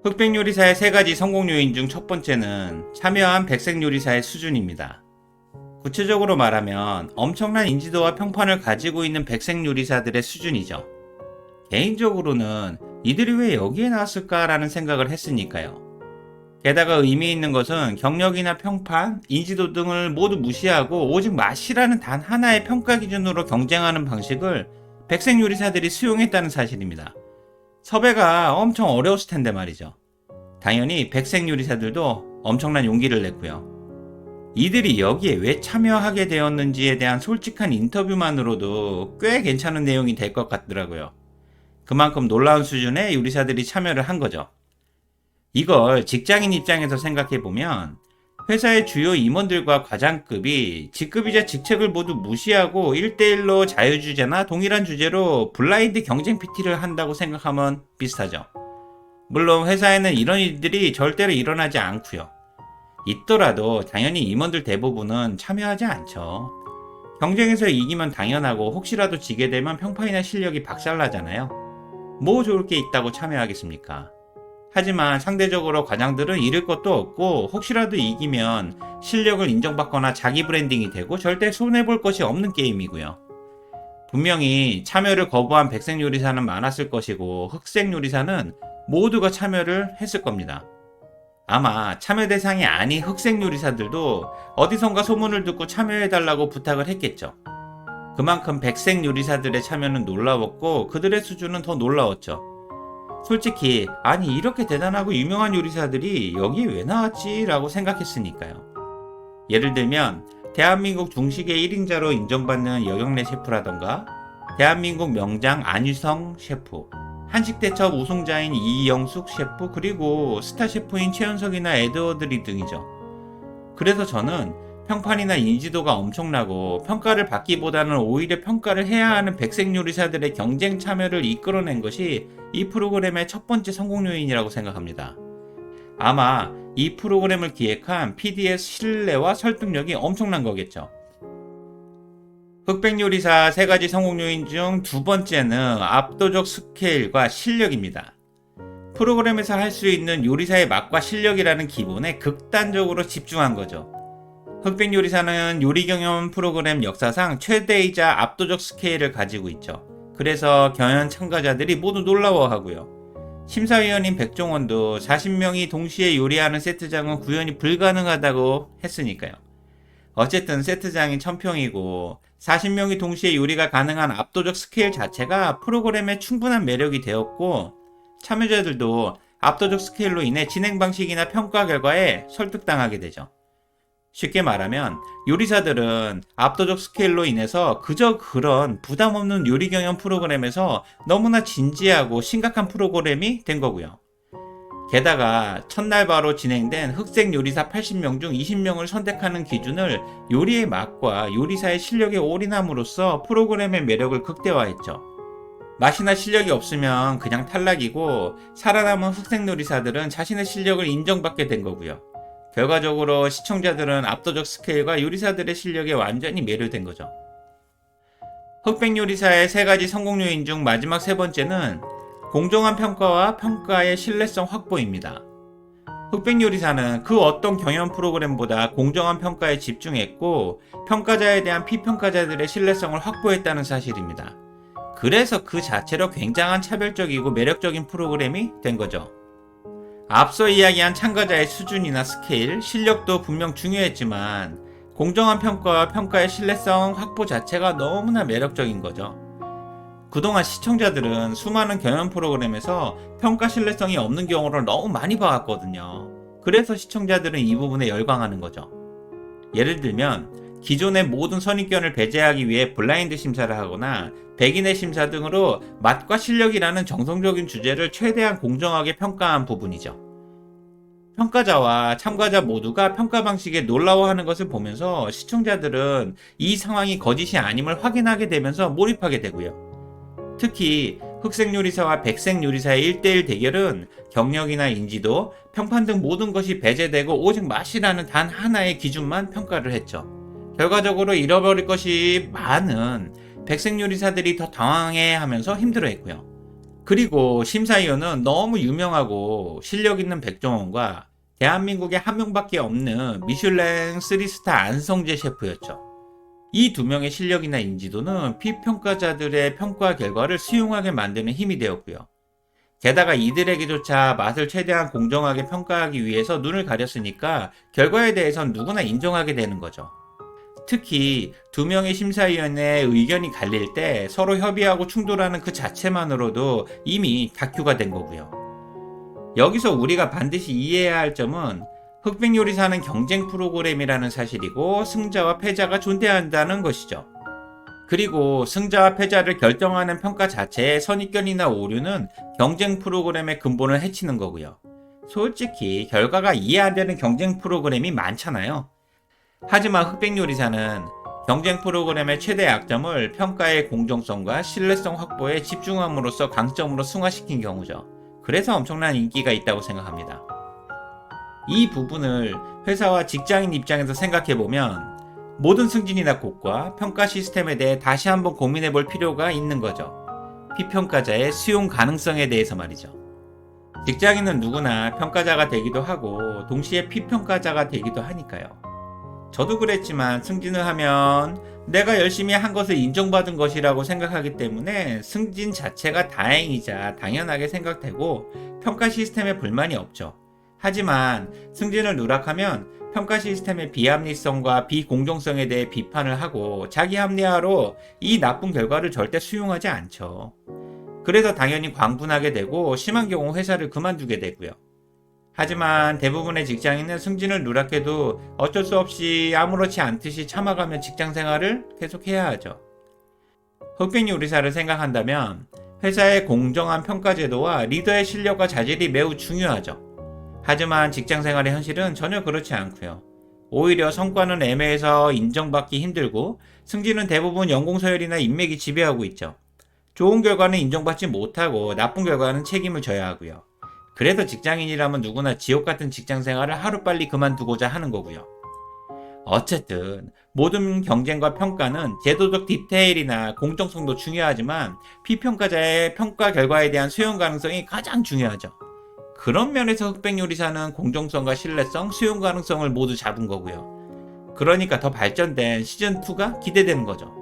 흑백 요리사의 세 가지 성공 요인 중 첫 번째는 참여한 백색 요리사의 수준입니다. 구체적으로 말하면 엄청난 인지도와 평판을 가지고 있는 백색 요리사들의 수준이죠. 개인적으로는 이들이 왜 여기에 나왔을까라는 생각을 했으니까요. 게다가 의미 있는 것은 경력이나 평판, 인지도 등을 모두 무시하고 오직 맛이라는 단 하나의 평가 기준으로 경쟁하는 방식을 백색 요리사들이 수용했다는 사실입니다. 섭외가 엄청 어려웠을 텐데 말이죠. 당연히 백색 요리사들도 엄청난 용기를 냈고요. 이들이 여기에 왜 참여하게 되었는지에 대한 솔직한 인터뷰만으로도 꽤 괜찮은 내용이 될 것 같더라고요. 그만큼 놀라운 수준의 요리사들이 참여를 한 거죠. 이걸 직장인 입장에서 생각해보면 회사의 주요 임원들과 과장급이 직급이자 직책을 모두 무시하고 1대1로 자유주제나 동일한 주제로 블라인드 경쟁 PT를 한다고 생각하면 비슷하죠. 물론 회사에는 이런 일들이 절대로 일어나지 않고요. 있더라도 당연히 임원들 대부분은 참여하지 않죠. 경쟁에서 이기면 당연하고 혹시라도 지게 되면 평판이나 실력이 박살나잖아요. 뭐 좋을 게 있다고 참여하겠습니까? 하지만 상대적으로 과장들은 잃을 것도 없고 혹시라도 이기면 실력을 인정받거나 자기 브랜딩이 되고 절대 손해볼 것이 없는 게임이고요. 분명히 참여를 거부한 백색 요리사는 많았을 것이고 흑색 요리사는 모두가 참여를 했을 겁니다. 아마 참여 대상이 아닌 흑색 요리사들도 어디선가 소문을 듣고 참여해달라고 부탁을 했겠죠. 그만큼 백색 요리사들의 참여는 놀라웠고 그들의 수준은 더 놀라웠죠. 솔직히 아니 이렇게 대단하고 유명한 요리사들이 여기에 왜 나왔지? 라고 생각했으니까요. 예를 들면 대한민국 중식의 1인자로 인정받는 여경래 셰프라던가 대한민국 명장 안유성 셰프, 한식대첩 우승자인 이영숙 셰프, 그리고 스타 셰프인 최연석이나 에드워드 리 등이죠. 그래서 저는 평판이나 인지도가 엄청나고 평가를 받기보다는 오히려 평가를 해야 하는 백색 요리사들의 경쟁 참여를 이끌어낸 것이 이 프로그램의 첫 번째 성공 요인이라고 생각합니다. 아마 이 프로그램을 기획한 PD의 신뢰와 설득력이 엄청난 거겠죠. 흑백 요리사 세 가지 성공 요인 중 두 번째는 압도적 스케일과 실력입니다. 프로그램에서 할 수 있는 요리사의 맛과 실력이라는 기본에 극단적으로 집중한 거죠. 흑백 요리사는 요리 경연 프로그램 역사상 최대이자 압도적 스케일을 가지고 있죠. 그래서 경연 참가자들이 모두 놀라워하고요. 심사위원인 백종원도 40명이 동시에 요리하는 세트장은 구현이 불가능하다고 했으니까요. 어쨌든 세트장이 1000평이고 40명이 동시에 요리가 가능한 압도적 스케일 자체가 프로그램의 충분한 매력이 되었고 참여자들도 압도적 스케일로 인해 진행 방식이나 평가 결과에 설득당하게 되죠. 쉽게 말하면 요리사들은 압도적 스케일로 인해서 그저 그런 부담 없는 요리 경연 프로그램에서 너무나 진지하고 심각한 프로그램이 된 거고요. 게다가 첫날 바로 진행된 흑색 요리사 80명 중 20명을 선택하는 기준을 요리의 맛과 요리사의 실력에 올인함으로써 프로그램의 매력을 극대화했죠. 맛이나 실력이 없으면 그냥 탈락이고 살아남은 흑색 요리사들은 자신의 실력을 인정받게 된 거고요. 결과적으로 시청자들은 압도적 스케일과 요리사들의 실력에 완전히 매료된 거죠. 흑백 요리사의 세 가지 성공 요인 중 마지막 세 번째는 공정한 평가와 평가의 신뢰성 확보입니다. 흑백 요리사는 그 어떤 경연 프로그램보다 공정한 평가에 집중했고 평가자에 대한 피평가자들의 신뢰성을 확보했다는 사실입니다. 그래서 그 자체로 굉장한 차별적이고 매력적인 프로그램이 된 거죠. 앞서 이야기한 참가자의 수준이나 스케일, 실력도 분명 중요했지만 공정한 평가와 평가의 신뢰성 확보 자체가 너무나 매력적인 거죠. 그동안 시청자들은 수많은 경연 프로그램에서 평가 신뢰성이 없는 경우를 너무 많이 봐왔거든요. 그래서 시청자들은 이 부분에 열광하는 거죠. 예를 들면 기존의 모든 선입견을 배제하기 위해 블라인드 심사를 하거나 백인의 심사 등으로 맛과 실력이라는 정성적인 주제를 최대한 공정하게 평가한 부분이죠. 평가자와 참가자 모두가 평가 방식에 놀라워하는 것을 보면서 시청자들은 이 상황이 거짓이 아님을 확인하게 되면서 몰입하게 되고요. 특히 흑색 요리사와 백색 요리사의 1대1 대결은 경력이나 인지도, 평판 등 모든 것이 배제되고 오직 맛이라는 단 하나의 기준만 평가를 했죠. 결과적으로 잃어버릴 것이 많은 백색 요리사들이 더 당황해하면서 힘들어했고요. 그리고 심사위원은 너무 유명하고 실력 있는 백종원과 대한민국에 한 명밖에 없는 미슐랭 3스타 안성재 셰프였죠. 이 두 명의 실력이나 인지도는 피평가자들의 평가 결과를 수용하게 만드는 힘이 되었고요. 게다가 이들에게조차 맛을 최대한 공정하게 평가하기 위해서 눈을 가렸으니까 결과에 대해선 누구나 인정하게 되는 거죠. 특히 두 명의 심사위원의 의견이 갈릴 때 서로 협의하고 충돌하는 그 자체만으로도 이미 다큐가 된 거고요. 여기서 우리가 반드시 이해해야 할 점은 흑백요리사는 경쟁 프로그램이라는 사실이고 승자와 패자가 존재한다는 것이죠. 그리고 승자와 패자를 결정하는 평가 자체의 선입견이나 오류는 경쟁 프로그램의 근본을 해치는 거고요. 솔직히 결과가 이해 안 되는 경쟁 프로그램이 많잖아요. 하지만 흑백요리사는 경쟁 프로그램의 최대 약점을 평가의 공정성과 신뢰성 확보에 집중함으로써 강점으로 승화시킨 경우죠. 그래서 엄청난 인기가 있다고 생각합니다. 이 부분을 회사와 직장인 입장에서 생각해보면 모든 승진이나 곡과 평가 시스템에 대해 다시 한번 고민해 볼 필요가 있는 거죠. 피평가자의 수용 가능성에 대해서 말이죠. 직장인은 누구나 평가자가 되기도 하고 동시에 피평가자가 되기도 하니까요. 저도 그랬지만 승진을 하면 내가 열심히 한 것을 인정받은 것이라고 생각하기 때문에 승진 자체가 다행이자 당연하게 생각되고 평가 시스템에 불만이 없죠. 하지만 승진을 누락하면 평가 시스템의 비합리성과 비공정성에 대해 비판을 하고 자기 합리화로 이 나쁜 결과를 절대 수용하지 않죠. 그래서 당연히 광분하게 되고 심한 경우 회사를 그만두게 되고요. 하지만 대부분의 직장인은 승진을 누락해도 어쩔 수 없이 아무렇지 않듯이 참아가며 직장 생활을 계속해야 하죠. 흑백요리사를 생각한다면 회사의 공정한 평가 제도와 리더의 실력과 자질이 매우 중요하죠. 하지만 직장 생활의 현실은 전혀 그렇지 않고요. 오히려 성과는 애매해서 인정받기 힘들고 승진은 대부분 연공서열이나 인맥이 지배하고 있죠. 좋은 결과는 인정받지 못하고 나쁜 결과는 책임을 져야 하고요. 그래서 직장인이라면 누구나 지옥 같은 직장 생활을 하루빨리 그만두고자 하는 거고요. 어쨌든 모든 경쟁과 평가는 제도적 디테일이나 공정성도 중요하지만 피평가자의 평가 결과에 대한 수용 가능성이 가장 중요하죠. 그런 면에서 흑백요리사는 공정성과 신뢰성, 수용 가능성을 모두 잡은 거고요. 그러니까 더 발전된 시즌2가 기대되는 거죠.